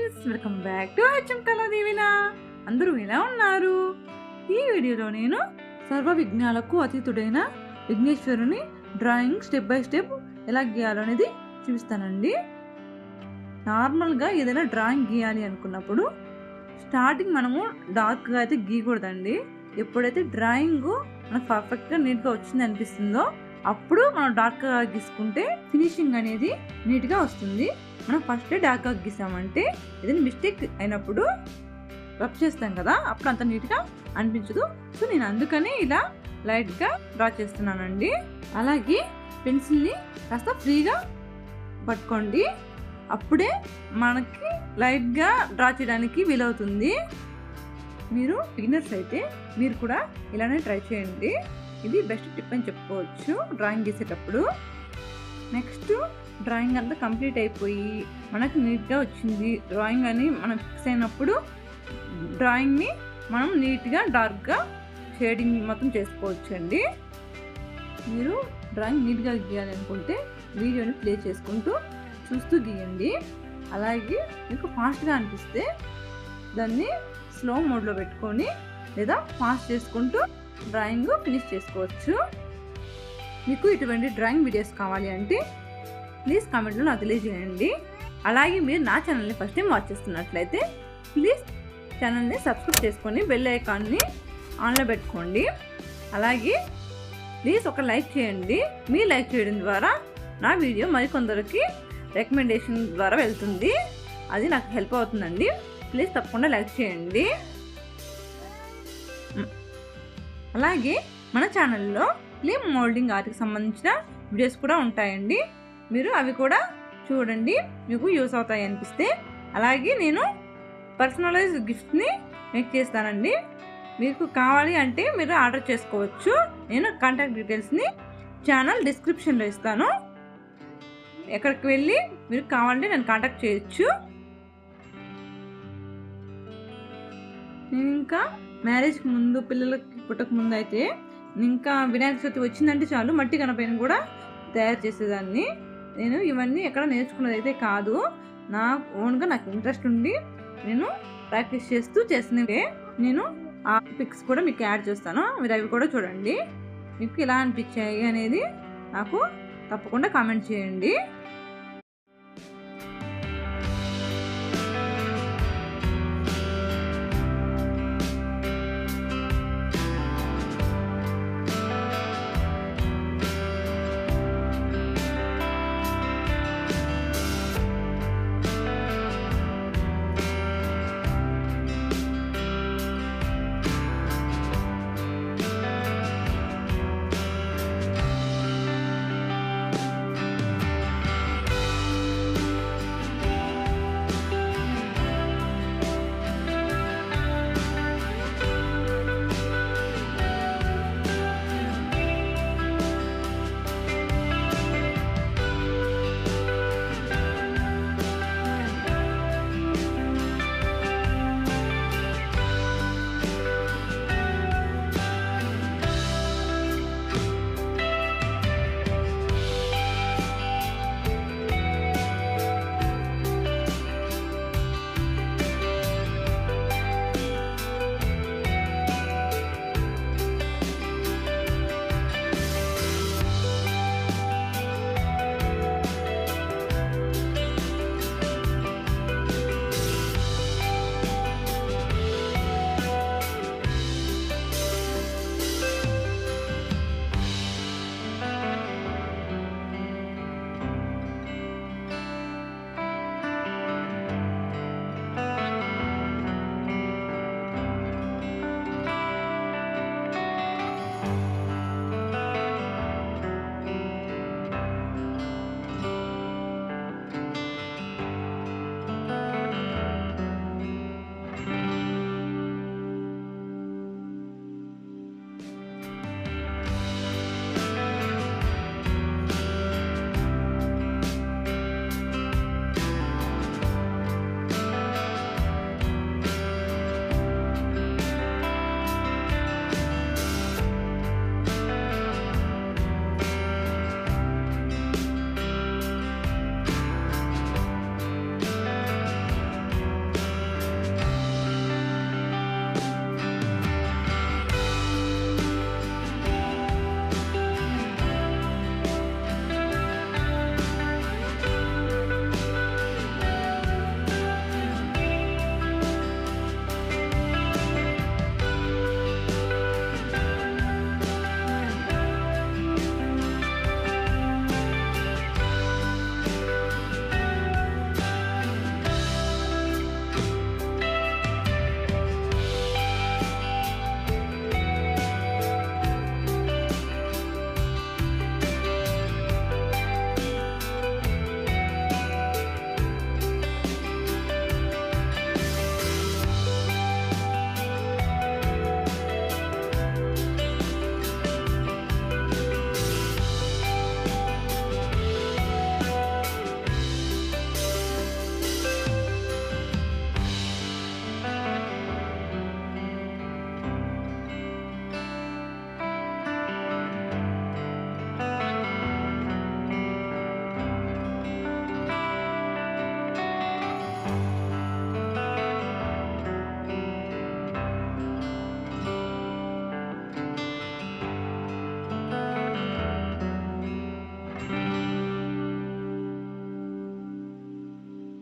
Friends, welcome back to HM కళా దీవెన. అందరూ ఎలా ఉన్నారు? ఈ వీడియోలో నేను సర్వ విఘ్నాలకు అతీతుడైన విఘ్నేశ్వరుని డ్రాయింగ్ స్టెప్ బై స్టెప్ ఎలా గీయాలనేది చూపిస్తానండి. నార్మల్గా ఏదైనా డ్రాయింగ్ గీయాలి అనుకున్నప్పుడు స్టార్టింగ్ మనము డార్క్గా అయితే గీయకూడదండి. ఎప్పుడైతే డ్రాయింగ్ మనకు పర్ఫెక్ట్గా నీట్గా వచ్చింది అనిపిస్తుందో అప్పుడు మనం డార్క్గా గీసుకుంటే ఫినిషింగ్ అనేది నీట్గా వస్తుంది. మనం ఫస్ట్ డార్క్గా గీసామంటే ఏదైనా మిస్టేక్ అయినప్పుడు రబ్ చేస్తాం కదా, అప్పుడు అంత నీట్గా అనిపించదు. సో నేను అందుకని ఇలా లైట్గా డ్రా చేస్తున్నానండి. అలాగే పెన్సిల్ని కాస్త ఫ్రీగా పట్టుకోండి, అప్పుడే మనకి లైట్గా డ్రా చేయడానికి వీలవుతుంది. మీరు బిగినర్స్ అయితే మీరు కూడా ఇలానే ట్రై చేయండి. ఇది బెస్ట్ టిప్ అని చెప్పుకోవచ్చు డ్రాయింగ్ గీసేటప్పుడు. నెక్స్ట్ డ్రాయింగ్ అంతా కంప్లీట్ అయిపోయి మనకు నీట్గా వచ్చింది డ్రాయింగ్ అని మనం ఫిక్స్ అయినప్పుడు డ్రాయింగ్ని మనం నీట్గా డార్క్గా షేడింగ్ మొత్తం చేసుకోవచ్చు అండి. మీరు డ్రాయింగ్ నీట్గా గీయాలనుకుంటే వీడియోని ప్లే చేసుకుంటూ చూస్తూ గీయండి. అలాగే మీకు ఫాస్ట్గా అనిపిస్తే దాన్ని స్లో మోడ్లో పెట్టుకొని లేదా ఫాస్ట్ చేసుకుంటూ డ్రాయింగ్ ఫినిష్ చేసుకోవచ్చు. మీకు ఇటువంటి డ్రాయింగ్ వీడియోస్ కావాలి అంటే ప్లీజ్ కామెంట్లో నాకు తెలియజేయండి. అలాగే మీరు నా ఛానల్ని ఫస్ట్ టైం వాచ్ చేస్తున్నట్లయితే ప్లీజ్ ఛానల్ని సబ్స్క్రైబ్ చేసుకొని బెల్ ఐకాన్ని ఆన్లో పెట్టుకోండి. అలాగే ప్లీజ్ ఒక లైక్ చేయండి. మీ లైక్ చేయడం ద్వారా నా వీడియో మరికొందరికి రికమెండేషన్ ద్వారా వెళ్తుంది. అది నాకు హెల్ప్ అవుతుందండి. ప్లీజ్ తప్పకుండా లైక్ చేయండి. అలాగే మన ఛానల్లో క్లే మోల్డింగ్ ఆర్ట్కి సంబంధించిన వీడియోస్ కూడా ఉంటాయండి. మీరు అవి కూడా చూడండి, మీకు యూస్ అవుతాయి అనిపిస్తే. అలాగే నేను పర్సనలైజ్ గిఫ్ట్ని మేక్ చేస్తానండి. మీకు కావాలి అంటే మీరు ఆర్డర్ చేసుకోవచ్చు. నేను కాంటాక్ట్ డీటెయిల్స్ని ఛానల్ డిస్క్రిప్షన్లో ఇస్తాను. ఎక్కడికి వెళ్ళి మీరు కావాలంటే నేను కాంటాక్ట్ చేయొచ్చు. నేను ఇంకా మ్యారేజ్కి ముందు పిల్లలకి పుట్టక ముందు అయితే ఇంకా వినాయక చవితి వచ్చిందంటే చాలు మట్టి గణపతిని కూడా తయారు చేసేదాన్ని. నేను ఇవన్నీ ఎక్కడ నేర్చుకున్నది అయితే కాదు, నా ఓన్గా నాకు ఇంట్రెస్ట్ ఉండి నేను ప్రాక్టీస్ చేస్తూ చేసినవే. నేను ఆ పిక్స్ కూడా మీకు యాడ్ చేస్తాను, మీరు అవి కూడా చూడండి. మీకు ఎలా అనిపించాయి అనేది నాకు తప్పకుండా కామెంట్ చేయండి.